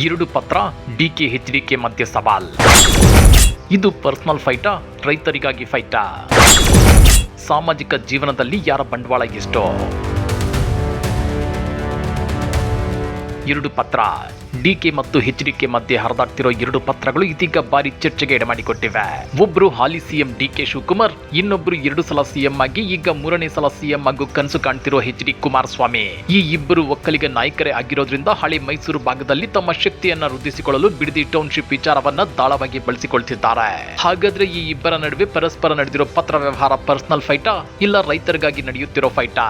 ಎರಡು ಪತ್ರ DK HDK ಮಧ್ಯೆ ಸವಾಲ್. ಇದು ಪರ್ಸನಲ್ ಫೈಟಾ, ರೈತರಿಗಾಗಿ ಫೈಟಾ? ಸಾಮಾಜಿಕ ಜೀವನದಲ್ಲಿ ಯಾರ ಬಂಡವಾಳ ಎಷ್ಟು? ಎರಡು ಪತ್ರ ಡಿಕೆ ಮತ್ತು ಎಚ್ಡಿಕೆ ಮಧ್ಯೆ ಹರಿದಾಡ್ತಿರೋ ಎರಡು ಪತ್ರಗಳು ಇದೀಗ ಭಾರಿ ಚರ್ಚೆಗೆ ಎಡೆಮಾಡಿಕೊಟ್ಟಿವೆ. ಒಬ್ರು ಹಾಲಿ ಸಿಎಂ ಡಿಕೆ ಶಿವಕುಮಾರ್, ಇನ್ನೊಬ್ರು 2 ಸಲ ಸಿಎಂ ಆಗಿ ಈಗ 3ನೇ ಸಲ ಸಿಎಂ ಆಗೋ ಕನಸು ಕಾಣ್ತಿರೋ ಎಚ್.ಡಿ. ಕುಮಾರಸ್ವಾಮಿ. ಈ ಇಬ್ಬರು ಒಕ್ಕಲಿಗ ನಾಯಕರೇ ಆಗಿರೋದ್ರಿಂದ ಹಳೆ ಮೈಸೂರು ಭಾಗದಲ್ಲಿ ತಮ್ಮ ಶಕ್ತಿಯನ್ನ ವೃದ್ಧಿಸಿಕೊಳ್ಳಲು ಬಿಡದಿ ಟೌನ್ಶಿಪ್ ವಿಚಾರವನ್ನ ದಾಳವಾಗಿ ಬಳಸಿಕೊಳ್ತಿದ್ದಾರೆ. ಹಾಗಾದ್ರೆ ಈ ಇಬ್ಬರ ನಡುವೆ ಪರಸ್ಪರ ನಡೆದಿರೋ ಪತ್ರ ವ್ಯವಹಾರ ಪರ್ಸನಲ್ ಫೈಟಾ, ಇಲ್ಲ ರೈತರಿಗಾಗಿ ನಡೆಯುತ್ತಿರೋ ಫೈಟಾ?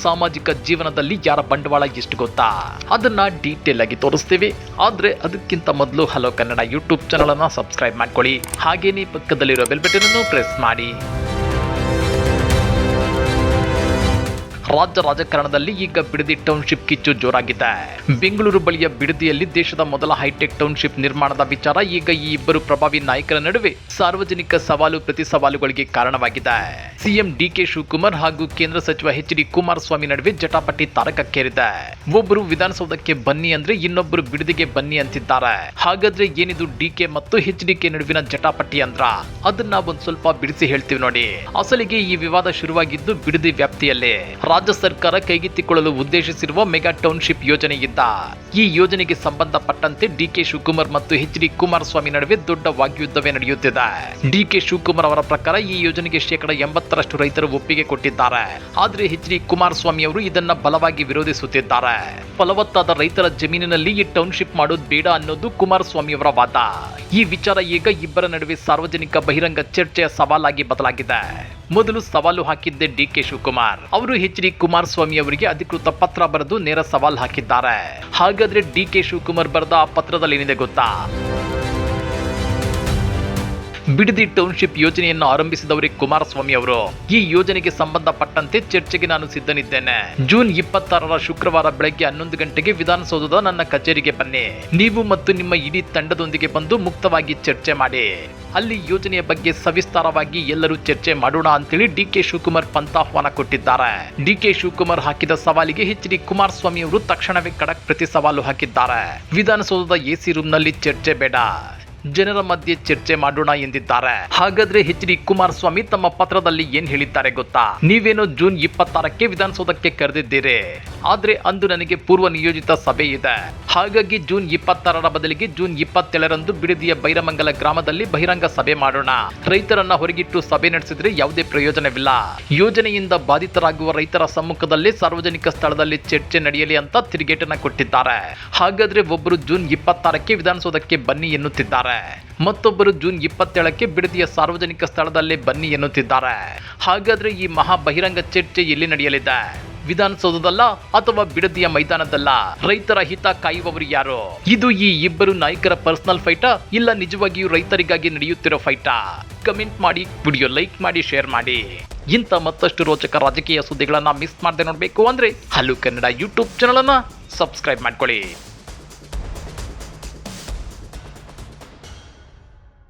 ಸಾಮಾಜಿಕ ಜೀವನದಲ್ಲಿ ಯಾರ ಬಂಡವಾಳ ಎಷ್ಟು ಗೊತ್ತಾ? ಅದನ್ನ ಡೀಟೇಲ್ ಆಗಿ ತೋರಿಸ್ತೀವಿ. ಆದ್ರೆ ಅದಕ್ಕಿಂತ ಮೊದಲು ಹಲೋ ಕನ್ನಡ ಯೂಟ್ಯೂಬ್ ಚಾನಲ್ ಅನ್ನ ಸಬ್ಸ್ಕ್ರೈಬ್ ಮಾಡ್ಕೊಳ್ಳಿ. ಹಾಗೇನೇ ಪಕ್ಕದಲ್ಲಿರೋ ಬೆಲ್ ಬಟನ್ ಅನ್ನು ಪ್ರೆಸ್ ಮಾಡಿ. ರಾಜ್ಯ ರಾಜಕಾರಣದಲ್ಲಿ ಈಗ ಬಿಡದಿ ಟೌನ್ಶಿಪ್ ಕಿಚ್ಚು ಜೋರಾಗಿದೆ. ಬೆಂಗಳೂರು ಬಳಿಯ ಬಿಡದಿಯಲ್ಲಿ ದೇಶದ ಮೊದಲ ಹೈಟೆಕ್ ಟೌನ್ಶಿಪ್ ನಿರ್ಮಾಣದ ವಿಚಾರ ಈಗ ಈ ಇಬ್ಬರು ಪ್ರಭಾವಿ ನಾಯಕರ ನಡುವೆ ಸಾರ್ವಜನಿಕ ಸವಾಲು ಪ್ರತಿ ಸವಾಲುಗಳಿಗೆ ಕಾರಣವಾಗಿದೆ. ಸಿಎಂ ಡಿಕೆ ಶಿವಕುಮಾರ್ ಹಾಗೂ ಕೇಂದ್ರ ಸಚಿವ ಎಚ್.ಡಿ. ಕುಮಾರಸ್ವಾಮಿ ನಡುವೆ ಜಟಾಪಟಿ ತಾರಕಕ್ಕೇರಿದೆ. ಒಬ್ಬರು ವಿಧಾನಸೌಧಕ್ಕೆ ಬನ್ನಿ ಅಂದ್ರೆ ಇನ್ನೊಬ್ಬರು ಬಿಡದಿಗೆ ಬನ್ನಿ ಅಂತಿದ್ದಾರೆ. ಹಾಗಾದ್ರೆ ಏನಿದು ಡಿಕೆ ಮತ್ತು ಎಚ್.ಡಿ.ಕೆ ನಡುವಿನ ಜಟಾಪಟಿ ಅಂದ್ರ? ಅದನ್ನ ಒಂದ್ ಸ್ವಲ್ಪ ಬಿಡಿಸಿ ಹೇಳ್ತೀವಿ ನೋಡಿ. ಅಸಲಿಗೆ ಈ ವಿವಾದ ಶುರುವಾಗಿದ್ದು ಬಿಡದಿ ವ್ಯಾಪ್ತಿಯಲ್ಲಿ ರಾಜ್ಯ ಸರ್ಕಾರ ಕೈಗೆತ್ತಿಕೊಳ್ಳಲು ಉದ್ದೇಶಿಸಿರುವ ಮೆಗಾ ಟೌನ್ಶಿಪ್ ಯೋಜನೆಯಿದ್ದ. ಈ ಯೋಜನೆಗೆ ಸಂಬಂಧಪಟ್ಟಂತೆ ಡಿಕೆ ಶಿವಕುಮಾರ್ ಮತ್ತು ಎಚ್.ಡಿ. ಕುಮಾರಸ್ವಾಮಿ ನಡುವೆ ದೊಡ್ಡ ವಾಗ್ಯುದ್ಧವೇ ನಡೆಯುತ್ತಿದೆ. ಡಿಕೆ ಶಿವಕುಮಾರ್ ಅವರ ಪ್ರಕಾರ ಈ ಯೋಜನೆಗೆ 80% ರೈತರು ಒಪ್ಪಿಗೆ ಕೊಟ್ಟಿದ್ದಾರೆ. ಆದ್ರೆ ಎಚ್.ಡಿ. ಕುಮಾರಸ್ವಾಮಿ ಅವರು ಇದನ್ನ ಬಲವಾಗಿ ವಿರೋಧಿಸುತ್ತಿದ್ದಾರೆ. ಫಲವತ್ತಾದ ರೈತರ ಜಮೀನಿನಲ್ಲಿ ಈ ಟೌನ್ಶಿಪ್ ಮಾಡೋದು ಬೇಡ ಅನ್ನೋದು ಕುಮಾರಸ್ವಾಮಿ ಅವರ ವಾದ. ಈ ವಿಚಾರ ಈಗ ಇಬ್ಬರ ನಡುವೆ ಸಾರ್ವಜನಿಕ ಬಹಿರಂಗ ಚರ್ಚೆಯ ಸವಾಲಾಗಿ ಬದಲಾಗಿದೆ. ಮೊದಲು ಸವಾಲು ಹಾಕಿದ್ದೆ ಡಿಕೆ ಶಿವಕುಮಾರ್ ಅವರು ಎಚ್.ಡಿ. ಕುಮಾರಸ್ವಾಮಿ ಅವರಿಗೆ ಅಧಿಕೃತ ಪತ್ರ ಬರೆದು ನೇರ ಸವಾಲು ಹಾಕಿದ್ದಾರೆ. ಹಾಗಾದ್ರೆ ಡಿಕೆ ಶಿವಕುಮಾರ್ ಬರೆದ ಆ ಪತ್ರದಲ್ಲಿ ಏನಿದೆ ಗೊತ್ತಾ? ಬಿಡದಿ ಟೌನ್ಶಿಪ್ ಯೋಜನೆಯನ್ನು ಆರಂಭಿಸಿದವರೇ ಕುಮಾರಸ್ವಾಮಿ ಅವರು. ಈ ಯೋಜನೆಗೆ ಸಂಬಂಧಪಟ್ಟಂತೆ ಚರ್ಚೆಗೆ ನಾನು ಸಿದ್ಧನಿದ್ದೇನೆ. ಜೂನ್ 26ರ ಶುಕ್ರವಾರ ಬೆಳಗ್ಗೆ 11 ಗಂಟೆಗೆ ವಿಧಾನಸೌಧದ ನನ್ನ ಕಚೇರಿಗೆ ಬನ್ನಿ. ನೀವು ಮತ್ತು ನಿಮ್ಮ ಇಡೀ ತಂಡದೊಂದಿಗೆ ಬಂದು ಮುಕ್ತವಾಗಿ ಚರ್ಚೆ ಮಾಡಿ. ಅಲ್ಲಿ ಯೋಜನೆಯ ಬಗ್ಗೆ ಸವಿಸ್ತಾರವಾಗಿ ಎಲ್ಲರೂ ಚರ್ಚೆ ಮಾಡೋಣ ಅಂತೇಳಿ ಡಿಕೆ ಶಿವಕುಮಾರ್ ಪಂಥಾಹ್ವಾನ ಕೊಟ್ಟಿದ್ದಾರೆ. ಡಿಕೆ ಶಿವಕುಮಾರ್ ಹಾಕಿದ ಸವಾಲಿಗೆ ಎಚ್.ಡಿ. ಕುಮಾರಸ್ವಾಮಿ ಅವರು ತಕ್ಷಣವೇ ಖಡಕ್ ಪ್ರತಿ ಸವಾಲು ಹಾಕಿದ್ದಾರೆ. ವಿಧಾನಸೌಧದ ಎಸಿ ರೂಮ್ನಲ್ಲಿ ಚರ್ಚೆ ಬೇಡ, ಜನರ ಮಧ್ಯೆ ಚರ್ಚೆ ಮಾಡೋಣ ಎಂದಿದ್ದಾರೆ. ಹಾಗಾದ್ರೆ ಎಚ್.ಡಿ. ಕುಮಾರಸ್ವಾಮಿ ತಮ್ಮ ಪತ್ರದಲ್ಲಿ ಏನ್ ಹೇಳಿದ್ದಾರೆ ಗೊತ್ತಾ? ನೀವೇನೋ ಜೂನ್ 26ಕ್ಕೆ ವಿಧಾನಸೌಧಕ್ಕೆ ಕರೆದಿದ್ದೀರಿ, ಆದ್ರೆ ಅಂದು ನನಗೆ ಪೂರ್ವ ನಿಯೋಜಿತ ಸಭೆ ಇದೆ. ಹಾಗಾಗಿ ಜೂನ್ 26ರ ಬದಲಿಗೆ ಜೂನ್ 27ರಂದು ಬಿಡದಿಯ ಬೈರಮಂಗಲ ಗ್ರಾಮದಲ್ಲಿ ಬಹಿರಂಗ ಸಭೆ ಮಾಡೋಣ. ರೈತರನ್ನ ಹೊರಗಿಟ್ಟು ಸಭೆ ನಡೆಸಿದ್ರೆ ಯಾವುದೇ ಪ್ರಯೋಜನವಿಲ್ಲ. ಯೋಜನೆಯಿಂದ ಬಾಧಿತರಾಗುವ ರೈತರ ಸಮ್ಮುಖದಲ್ಲಿ ಸಾರ್ವಜನಿಕ ಸ್ಥಳದಲ್ಲಿ ಚರ್ಚೆ ನಡೆಯಲಿ ಅಂತ ತಿರುಗೇಟನ್ನ ಕೊಟ್ಟಿದ್ದಾರೆ. ಹಾಗಾದ್ರೆ ಒಬ್ಬರು ಜೂನ್ 26ಕ್ಕೆ ವಿಧಾನಸೌಧಕ್ಕೆ ಬನ್ನಿ ಎನ್ನುತ್ತಿದ್ದಾರೆ, ಮತ್ತೊಬ್ಬರು ಜೂನ್ 27ಕ್ಕೆ ಬಿಡದಿಯ ಸಾರ್ವಜನಿಕ ಸ್ಥಳದಲ್ಲೇ ಬನ್ನಿ ಎನ್ನುತ್ತಿದ್ದಾರೆ. ಹಾಗಾದ್ರೆ ಈ ಮಹಾ ಬಹಿರಂಗ ಚರ್ಚೆ ಎಲ್ಲಿ ನಡೆಯಲಿದೆ? ವಿಧಾನಸೌಧದಲ್ಲ ಅಥವಾ ಬಿಡದಿಯ ಮೈದಾನದಲ್ಲ? ರೈತರ ಹಿತ ಕಾಯುವವರು ಯಾರು? ಇದು ಈ ಇಬ್ಬರು ನಾಯಕರ ಪರ್ಸನಲ್ ಫೈಟಾ, ಇಲ್ಲ ನಿಜವಾಗಿಯೂ ರೈತರಿಗಾಗಿ ನಡೆಯುತ್ತಿರೋ ಫೈಟಾ? ಕಮೆಂಟ್ ಮಾಡಿ, ವಿಡಿಯೋ ಲೈಕ್ ಮಾಡಿ, ಶೇರ್ ಮಾಡಿ. ಇಂಥ ಮತ್ತಷ್ಟು ರೋಚಕ ರಾಜಕೀಯ ಸುದ್ದಿಗಳನ್ನ ಮಿಸ್ ಮಾಡದೆ ನೋಡ್ಬೇಕು ಅಂದ್ರೆ ಹಲೋ ಕನ್ನಡ ಯೂಟ್ಯೂಬ್ ಚಾನಲ್ ಅನ್ನ ಸಬ್ಸ್ಕ್ರೈಬ್ ಮಾಡ್ಕೊಳ್ಳಿ.